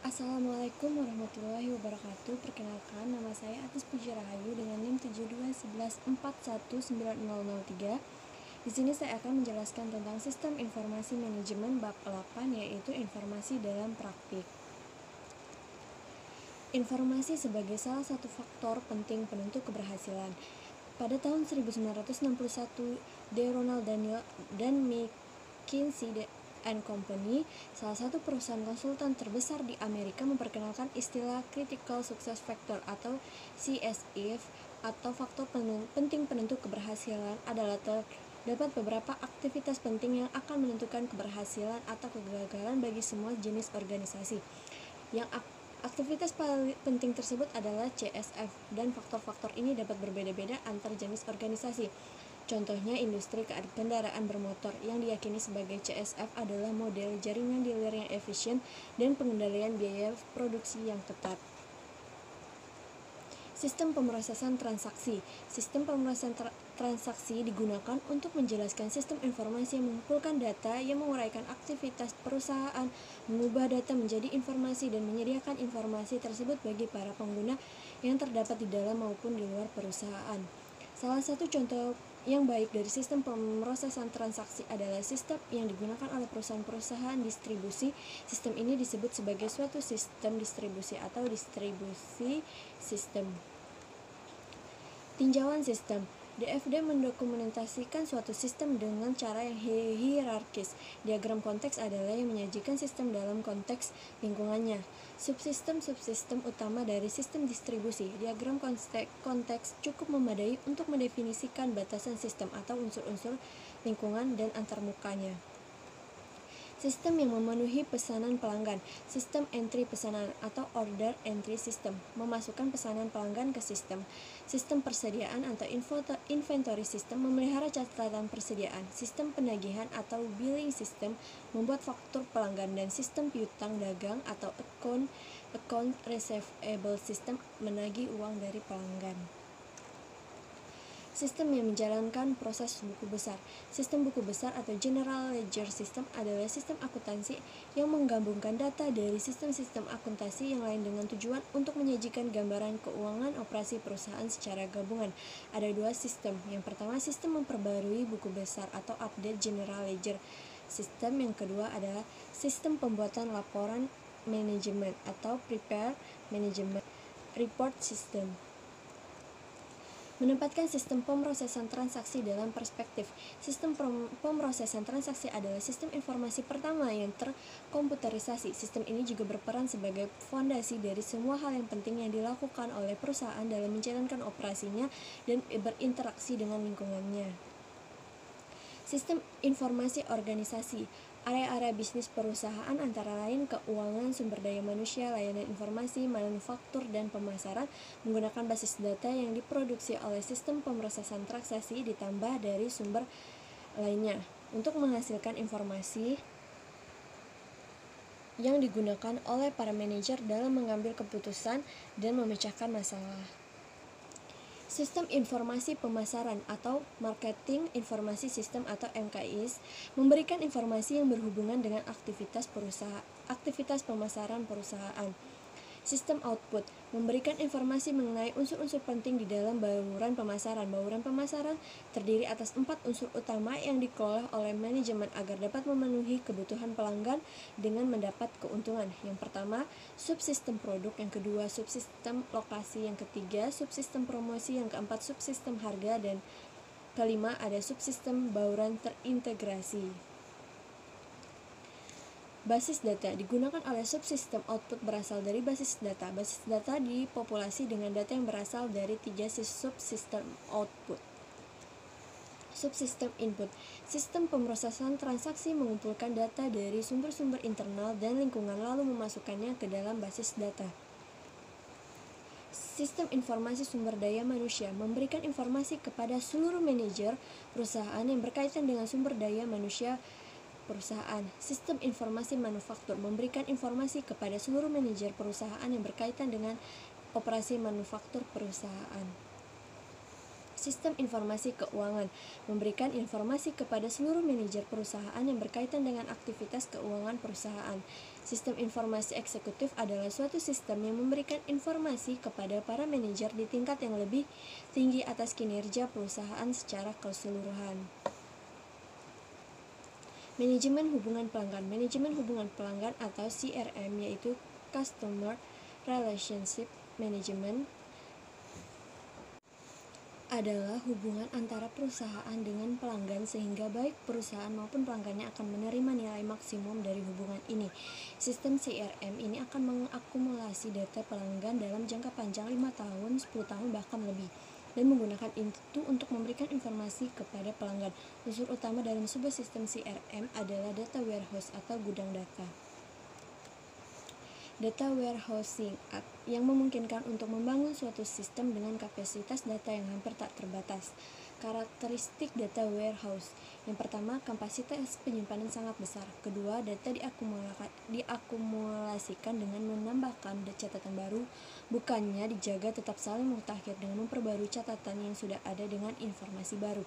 Assalamualaikum warahmatullahi wabarakatuh. Perkenalkan, nama saya Atis Puji Rahayu dengan NIM 7211419003. Di sini saya akan menjelaskan tentang Sistem Informasi Manajemen bab 8, yaitu informasi dalam praktik. Informasi sebagai salah satu faktor penting penentu keberhasilan. Pada tahun 1961, D. Ronald Daniel dan McKinsey & Company, salah satu perusahaan konsultan terbesar di Amerika, memperkenalkan istilah Critical Success Factor atau CSF, atau faktor penting penentu keberhasilan adalah terdapat beberapa aktivitas penting yang akan menentukan keberhasilan atau kegagalan bagi semua jenis organisasi. Yang aktivitas paling penting tersebut adalah CSF, dan faktor-faktor ini dapat berbeda-beda antar jenis organisasi. Contohnya, industri kendaraan bermotor yang diyakini sebagai CSF adalah model jaringan dealer yang efisien dan pengendalian biaya produksi yang ketat. Sistem pemrosesan transaksi. Sistem pemrosesan transaksi digunakan untuk menjelaskan sistem informasi yang mengumpulkan data, yang menguraikan aktivitas perusahaan, mengubah data menjadi informasi, dan menyediakan informasi tersebut bagi para pengguna yang terdapat di dalam maupun di luar perusahaan. Salah satu contoh yang baik dari sistem pemrosesan transaksi adalah sistem yang digunakan oleh perusahaan-perusahaan distribusi. Sistem ini disebut sebagai suatu sistem distribusi atau distribusi sistem. Tinjauan sistem. DFD mendokumentasikan suatu sistem dengan cara yang hierarkis. Diagram konteks adalah yang menyajikan sistem dalam konteks lingkungannya. Subsistem utama dari sistem distribusi. Diagram konteks cukup memadai untuk mendefinisikan batasan sistem atau unsur-unsur lingkungan dan antarmukanya. Sistem yang memenuhi pesanan pelanggan. Sistem entry pesanan atau order entry system, memasukkan pesanan pelanggan ke sistem. Sistem persediaan atau inventory system, memelihara catatan persediaan. Sistem penagihan atau billing system, membuat faktur pelanggan. Dan sistem piutang dagang atau account receivable system, menagih uang dari pelanggan. Sistem yang menjalankan proses buku besar. Sistem buku besar atau General Ledger System adalah sistem akuntansi yang menggabungkan data dari sistem-sistem akuntansi yang lain dengan tujuan untuk menyajikan gambaran keuangan operasi perusahaan secara gabungan. Ada dua sistem. Yang pertama, sistem memperbarui buku besar atau update General Ledger System. Yang kedua adalah sistem pembuatan laporan manajemen atau Prepare Management Report System. Menempatkan sistem pemrosesan transaksi dalam perspektif. Sistem pemrosesan transaksi adalah sistem informasi pertama yang terkomputerisasi. Sistem ini juga berperan sebagai fondasi dari semua hal yang penting yang dilakukan oleh perusahaan dalam menjalankan operasinya dan berinteraksi dengan lingkungannya. Sistem informasi organisasi. Area-area bisnis perusahaan antara lain keuangan, sumber daya manusia, layanan informasi, manufaktur, dan pemasaran menggunakan basis data yang diproduksi oleh sistem pemrosesan transaksi ditambah dari sumber lainnya untuk menghasilkan informasi yang digunakan oleh para manajer dalam mengambil keputusan dan memecahkan masalah. Sistem informasi pemasaran atau Marketing Informasi System atau MKIS memberikan informasi yang berhubungan dengan aktivitas pemasaran perusahaan. Sistem output memberikan informasi mengenai unsur-unsur penting di dalam bauran pemasaran. Bauran pemasaran terdiri atas 4 unsur utama yang dikelola oleh manajemen agar dapat memenuhi kebutuhan pelanggan dengan mendapat keuntungan. Yang pertama, subsistem produk. Yang kedua, subsistem lokasi. Yang ketiga, subsistem promosi. Yang keempat, subsistem harga. Dan kelima, ada subsistem bauran terintegrasi. Basis data digunakan oleh subsistem output berasal dari basis data. Basis data dipopulasi dengan data yang berasal dari 3 subsistem output. Subsistem input. Sistem pemrosesan transaksi mengumpulkan data dari sumber-sumber internal dan lingkungan lalu memasukkannya ke dalam basis data. Sistem informasi sumber daya manusia memberikan informasi kepada seluruh manajer perusahaan yang berkaitan dengan sumber daya manusia perusahaan. Sistem informasi manufaktur memberikan informasi kepada seluruh manajer perusahaan yang berkaitan dengan operasi manufaktur perusahaan. Sistem informasi keuangan memberikan informasi kepada seluruh manajer perusahaan yang berkaitan dengan aktivitas keuangan perusahaan. Sistem informasi eksekutif adalah suatu sistem yang memberikan informasi kepada para manajer di tingkat yang lebih tinggi atas kinerja perusahaan secara keseluruhan. Manajemen hubungan pelanggan atau CRM, yaitu Customer Relationship Management, adalah hubungan antara perusahaan dengan pelanggan sehingga baik perusahaan maupun pelanggannya akan menerima nilai maksimum dari hubungan ini. Sistem CRM ini akan mengakumulasi data pelanggan dalam jangka panjang 5 tahun, 10 tahun, bahkan lebih, dan menggunakan itu untuk memberikan informasi kepada pelanggan. Unsur utama dalam sebuah sistem CRM adalah data warehouse atau gudang data. Data warehousing yang memungkinkan untuk membangun suatu sistem dengan kapasitas data yang hampir tak terbatas. Karakteristik data warehouse: yang pertama, kapasitas penyimpanan sangat besar. Kedua, data diakumulasikan dengan menambahkan catatan baru, bukannya dijaga tetap saling mutakhir dengan memperbarui catatan yang sudah ada dengan informasi baru.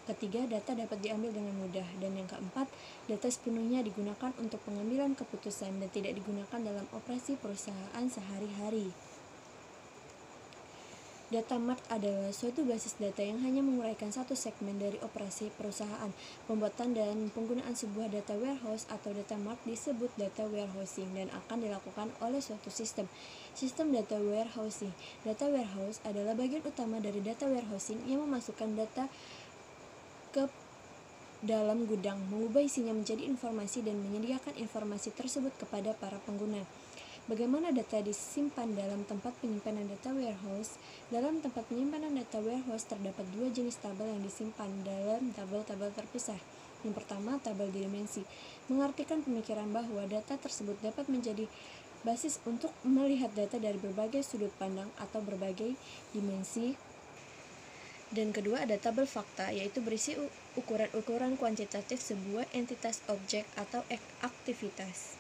Ketiga, data dapat diambil dengan mudah. Dan yang keempat, data sepenuhnya digunakan untuk pengambilan keputusan dan tidak digunakan dalam operasi perusahaan sehari-hari. Data mart adalah suatu basis data yang hanya menguraikan satu segmen dari operasi perusahaan. Pembuatan dan penggunaan sebuah data warehouse atau data mart disebut data warehousing dan akan dilakukan oleh suatu sistem. Sistem data warehousing. Data warehouse adalah bagian utama dari data warehousing yang memasukkan data ke dalam gudang, mengubah isinya menjadi informasi dan menyediakan informasi tersebut kepada para pengguna. Bagaimana data disimpan dalam tempat penyimpanan data warehouse? Dalam tempat penyimpanan data warehouse terdapat dua jenis tabel yang disimpan dalam tabel-tabel terpisah. Yang pertama, tabel dimensi, mengartikan pemikiran bahwa data tersebut dapat menjadi basis untuk melihat data dari berbagai sudut pandang atau berbagai dimensi. Dan kedua, ada tabel fakta, yaitu berisi ukuran-ukuran kuantitatif sebuah entitas objek atau aktivitas.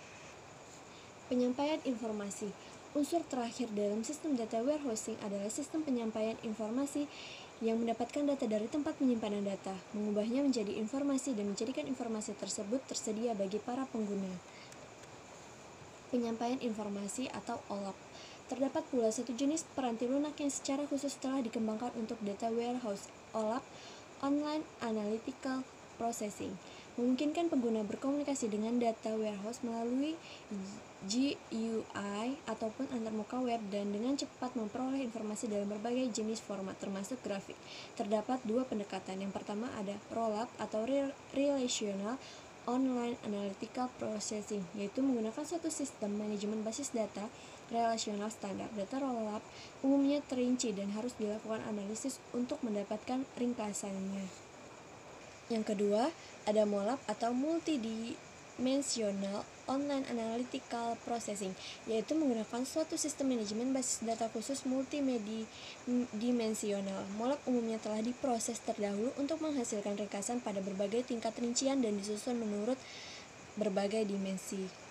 Penyampaian informasi. Unsur terakhir dalam sistem data warehousing adalah sistem penyampaian informasi yang mendapatkan data dari tempat penyimpanan data, mengubahnya menjadi informasi dan menjadikan informasi tersebut tersedia bagi para pengguna. Penyampaian informasi atau OLAP. Terdapat pula satu jenis peranti lunak yang secara khusus telah dikembangkan untuk data warehouse, OLAP, Online Analytical Processing, memungkinkan pengguna berkomunikasi dengan data warehouse melalui GUI ataupun antarmuka web dan dengan cepat memperoleh informasi dalam berbagai jenis format termasuk grafik. Terdapat dua pendekatan. Yang pertama ada Rollup atau Relational Online Analytical Processing, yaitu menggunakan suatu sistem manajemen basis data relasional standar. Data rollup umumnya terinci dan harus dilakukan analisis untuk mendapatkan ringkasannya. Yang kedua, ada MOLAP atau Multidimensional Online Analytical Processing, yaitu menggunakan suatu sistem manajemen basis data khusus multidimensional. MOLAP umumnya telah diproses terdahulu untuk menghasilkan ringkasan pada berbagai tingkat rincian dan disusun menurut berbagai dimensi.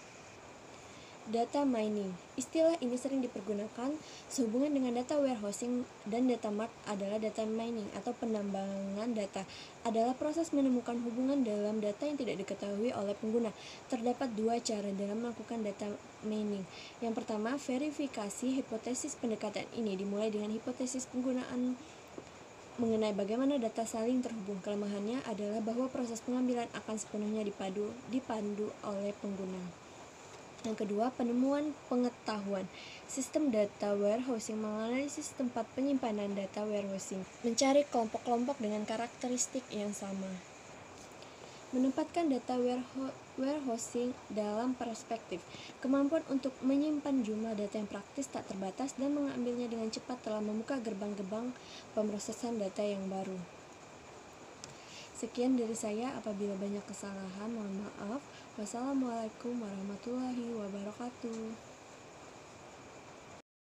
Data mining. Istilah ini sering dipergunakan sehubungan dengan data warehousing dan data mart adalah data mining atau penambangan data. Adalah proses menemukan hubungan dalam data yang tidak diketahui oleh pengguna. Terdapat dua cara dalam melakukan data mining. Yang pertama, verifikasi hipotesis pendekatan ini dimulai dengan hipotesis penggunaan mengenai bagaimana data saling terhubung. Kelemahannya adalah bahwa proses pengambilan akan sepenuhnya dipandu oleh pengguna. Yang kedua, penemuan pengetahuan. Sistem data warehousing menganalisis tempat penyimpanan data warehousing, mencari kelompok-kelompok dengan karakteristik yang sama. Menempatkan data warehousing dalam perspektif. Kemampuan untuk menyimpan jumlah data yang praktis tak terbatas dan mengambilnya dengan cepat telah membuka gerbang-gerbang pemrosesan data yang baru. Sekian dari saya, apabila banyak kesalahan mohon maaf. Wassalamualaikum warahmatullahi wabarakatuh.